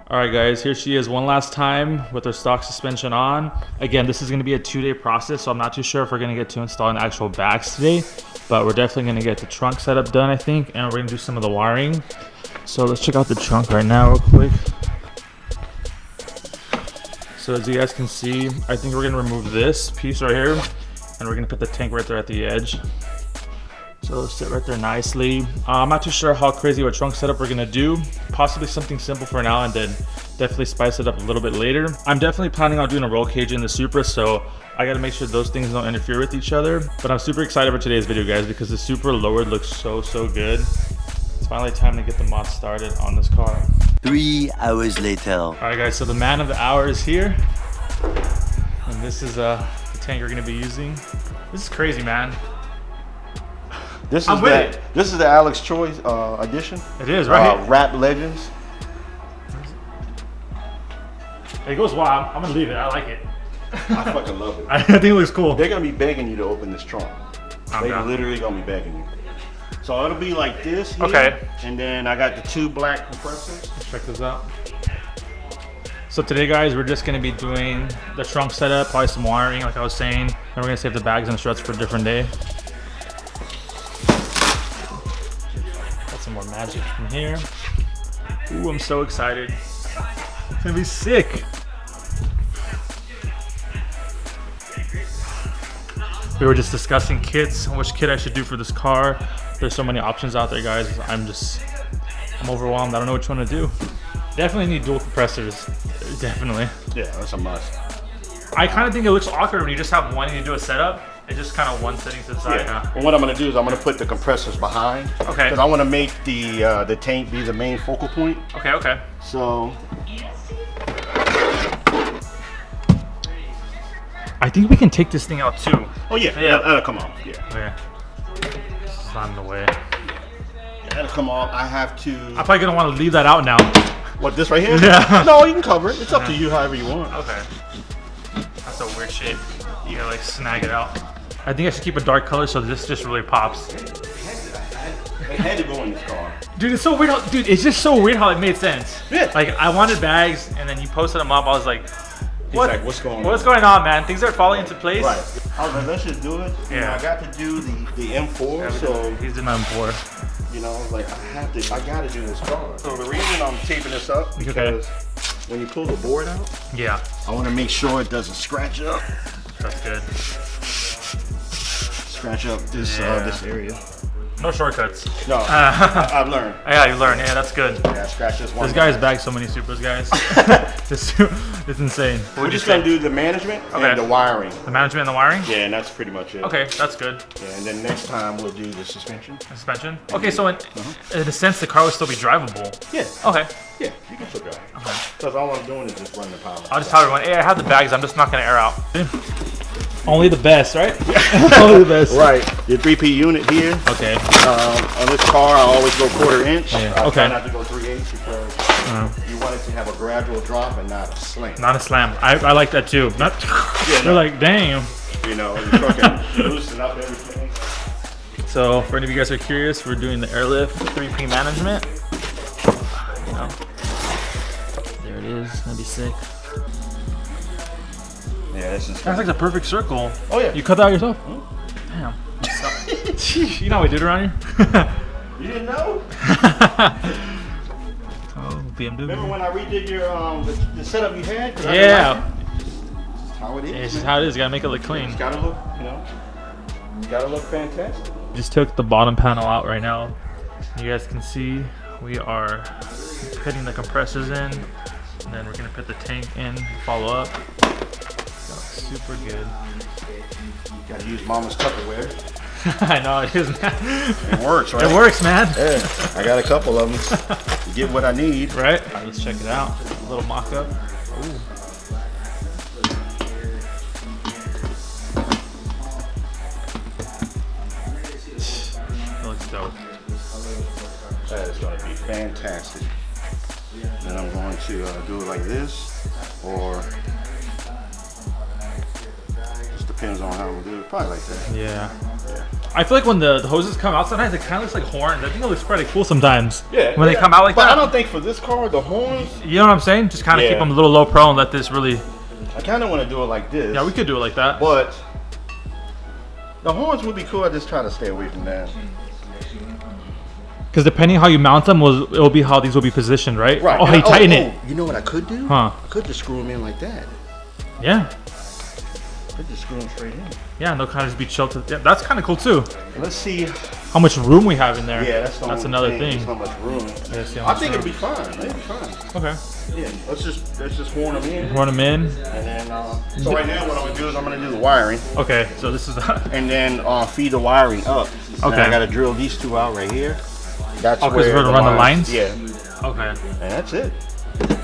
Alright guys, here she is one last time with her stock suspension on. Again, this is going to be a 2-day process, so I'm not too sure if we're going to get to installing the actual bags today. But we're definitely going to get the trunk setup done, I think, and we're going to do some of the wiring. So let's check out the trunk right now real quick. So as you guys can see, I think we're going to remove this piece right here, and we're going to put the tank right there at the edge. So it'll sit right there nicely. I'm not too sure how crazy of a trunk setup we're gonna do. Possibly something simple for now and then definitely spice it up a little bit later. I'm definitely planning on doing a roll cage in the Supra, so I gotta make sure those things don't interfere with each other. But I'm super excited for today's video, guys, because the Supra lowered looks so good. It's finally time to get the mod started on this car. 3 hours later. All right, guys, so the man of the hour is here. And this is the tank we're gonna be using. This is crazy, man. This is the Alex Choice edition. It is, right? Rap Legends. It goes wild. I'm gonna leave it. I like it. I fucking love it. I think it looks cool. They're gonna be begging you to open this trunk. They're literally gonna be begging you. So it'll be like this here, okay. And then I got the 2 black compressors. Let's check this out. So today, guys, we're just gonna be doing the trunk setup, probably some wiring, like I was saying, and we're gonna save the bags and struts for a different day. Some more magic from here. Ooh, I'm so excited. It's gonna be sick. We were just discussing kits, which kit I should do for this car. There's so many options out there, guys. I'm overwhelmed. I don't know which one to do. Definitely need dual compressors. Definitely. Yeah, that's a must. I kind of think it looks awkward when you just have one and you do a setup. It's just kind of one sitting to the side. Yeah. Well, what I'm gonna do is I'm gonna put the compressors behind. Okay. Because I want to make the tank be the main focal point. Okay. Okay. So. I think we can take this thing out too. Oh yeah. That'll come off. Yeah. Okay. This is not in the way. Yeah, that'll come off. I have to. I'm probably gonna want to leave that out now. What, this right here? Yeah. No, you can cover it. It's up to you, however you want. Okay. That's a weird shape. You gotta like snag it out. I think I should keep a dark color so this just really pops. It had to go in this car. Dude, it's so weird how, dude, it's just so weird how it made sense. Yeah. Like, I wanted bags, and then you posted them up, I was like, what? He's like, what's going on? What's going on, man? Things are falling into place. Right. I was like, let's just do it. Yeah. You know, I got to do the M4, Yeah, so. He's doing my M4. You know, I was like, I gotta do this car. So the reason I'm taping this up, because when you pull the board out, Yeah. I wanna make sure it doesn't scratch up. That's good. Scratch up this this area. No shortcuts. No, I've learned. Yeah, you learn. Yeah, that's good. Yeah, scratch this one. This guy's bagged so many Supras, guys. It's insane. We're just gonna do the management and the wiring. The management and the wiring? Yeah, and that's pretty much it. Okay, that's good. Yeah, and then next time we'll do the suspension. Suspension? Okay, so in a sense, the car will still be drivable. Yeah. Okay. Yeah, you can still drive. Okay. Because all I'm doing is just running the power. I'll just tell everyone, hey, I have the bags, I'm just not gonna air out. Only the best, right? Only the best. Right. Your 3P unit here. Okay. On this car, I always go 1/4 inch. Yeah. I Okay. try not to go 3/8 because you want it to have a gradual drop and not a slam. Not a slam. I like that too. Not, they're like, damn. You know, the truck can loosen up everything. So, for any of you guys who are curious, we're doing the Airlift 3P management. You know. There it is. It's gonna be sick. Yeah, this is. That's like the perfect circle. Oh yeah. You cut that out yourself? Damn. You know how we do it around here? You didn't know? Oh, BMW. Remember when I redid your the setup you had? Yeah. That's how it is. It's just how it is. You gotta make it look clean. It's gotta look, you know. It's gotta look fantastic. Just took the bottom panel out right now. You guys can see we are putting the compressors in, and then we're gonna put the tank in, follow up. Looks super good. Gotta use Mama's Tupperware. I know it is, man. It works, right? It works, man. Yeah, I got a couple of them to get what I need. Right? All right, let's check it out. A little mock-up. Ooh. That looks dope. That is going to be fantastic. Then I'm going to do it like this, or just depends on how I'm going to do it. Probably like that. Yeah. Yeah. I feel like when the hoses come out, sometimes it kind of looks like horns. I think it looks pretty cool sometimes. Yeah. When they come out like but that. I don't think for this car, the horns. You know what I'm saying? Just kind of keep them a little low pro and let this really. I kind of want to do it like this. Yeah, we could do it like that. But the horns would be cool. I just try to stay away from that. Because depending how you mount them, it'll be how these will be positioned, right? Right. Oh, how you tighten it. You know what I could do? Huh? I could just screw them in like that. Yeah. I could just screw them straight in. Yeah, and they'll kind of just be chilled. Yeah, that's kind of cool too. Let's see how much room we have in there. Yeah, that's another thing. There's not much room. Yeah, I think it'll be fine. It'll be fine. Okay. Yeah. Let's just horn them in. Horn them in. And then so right now what I'm gonna do is I'm gonna do the wiring. Okay. So this is. And then feed the wiring up. Okay. And I gotta drill these two out right here. That's where we're gonna run the lines. Yeah. Okay. And that's it.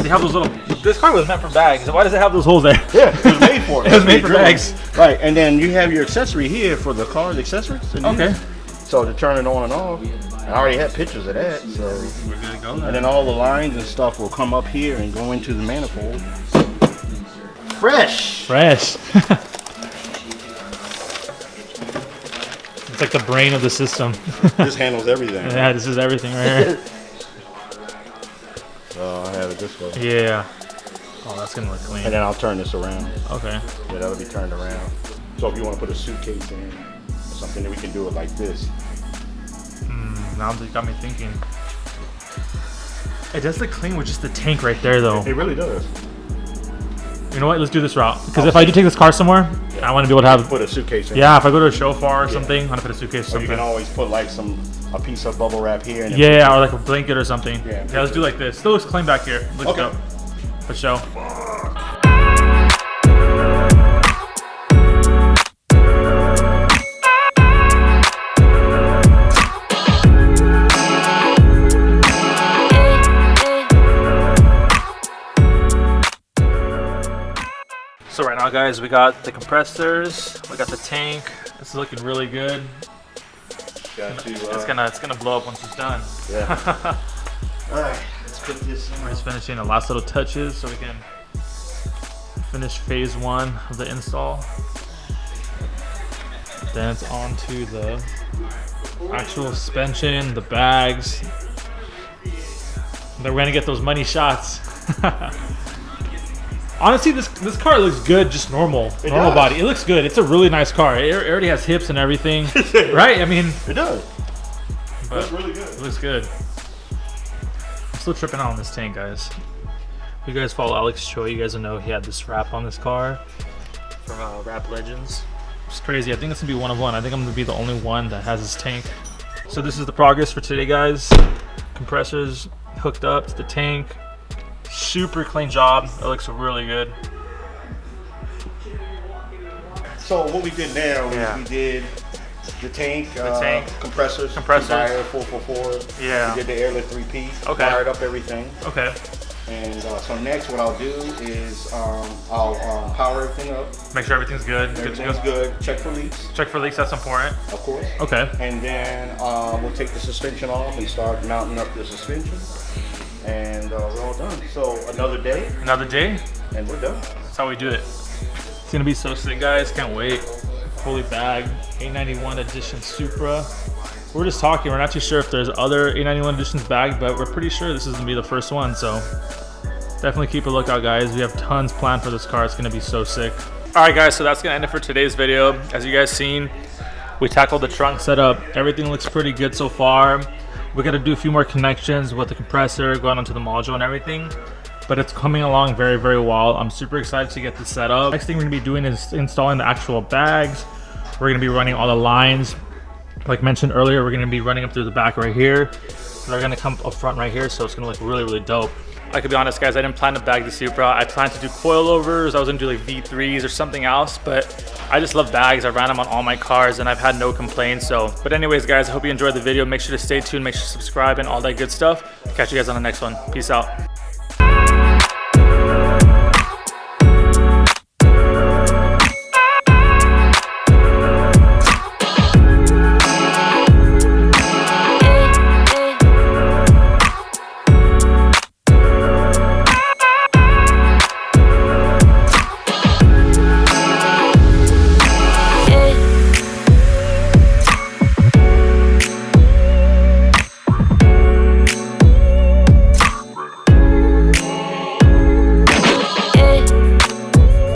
They have those little. This car was meant for bags. Why does it have those holes there? Yeah, it was made for it. It was made for bags. Right, and then you have your accessory here for the car, the accessories. Okay. So to turn it on and off, I already had pictures of that. So we're good to go. And then all the lines and stuff will come up here and go into the manifold. Fresh. Fresh. It's like the brain of the system. This handles everything. Yeah, this is everything right here. So I have it this way. Yeah. Oh, that's gonna look clean. And then I'll turn this around. Okay. Yeah, that'll be turned around. So if you want to put a suitcase in or something, then we can do it like this. Now you got me thinking. It does look clean with just the tank right there, though. It really does. You know what? Let's do this route. Because if I do take this car somewhere, I want to be able to have. Put a suitcase in. Yeah, if I go to a show bar or something, I want to put a suitcase. So you can always put like a piece of bubble wrap here. And yeah, or like a blanket or something. Yeah, let's do like this. Still looks clean back here. Let's go. Let's show. So right now, guys, we got the compressors, we got the tank. This is looking really good. It's gonna blow up once it's done. Yeah. All right, let's put this in. We're just finishing the last little touches so we can finish phase 1 of the install. Then it's on to the actual suspension, the bags. Then we're gonna get those money shots. Honestly, this car looks good, just normal body. It looks good. It's a really nice car. It already has hips and everything, right? I mean, it does. But looks really good. It looks good. I'm still tripping out on this tank, guys. If you guys follow Alex Choi, you guys will know he had this wrap on this car from Wrap Legends. It's crazy. I think it's gonna be one of one. I think I'm gonna be the only one that has this tank. So this is the progress for today, guys. Compressors hooked up to the tank. Super clean job. It looks really good. So what we did now is we did the tank, compressors, Fire 444. Yeah. We did the Airlift 3P. Okay. Wired up everything. Okay. And so next, what I'll do is I'll power everything up. Make sure everything's good. Everything's good. Check for leaks. Check for leaks. That's important. Of course. Okay. And then we'll take the suspension off and start mounting up the suspension. And we're all done. So another day. Another day. And we're done. That's how we do it. It's gonna be so sick, guys. Can't wait. Fully bagged. A91 edition Supra. We're just talking. We're not too sure if there's other A91 editions bagged, but we're pretty sure this is gonna be the first one. So definitely keep a lookout, guys. We have tons planned for this car. It's gonna be so sick. All right, guys. So that's gonna end it for today's video. As you guys seen, we tackled the trunk setup. Everything looks pretty good so far. We got to do a few more connections with the compressor, going onto the module and everything, but it's coming along very, very well. I'm super excited to get this set up. Next thing we're gonna be doing is installing the actual bags. We're gonna be running all the lines. Like mentioned earlier, we're gonna be running them through the back right here. They're gonna come up front right here, so it's gonna look really, really dope. I could be honest, guys, I didn't plan to bag the Supra. I planned to do coilovers. I was gonna do like V3s or something else, but I just love bags. I ran them on all my cars and I've had no complaints. But anyways, guys, I hope you enjoyed the video. Make sure to stay tuned, make sure to subscribe and all that good stuff. Catch you guys on the next one. Peace out.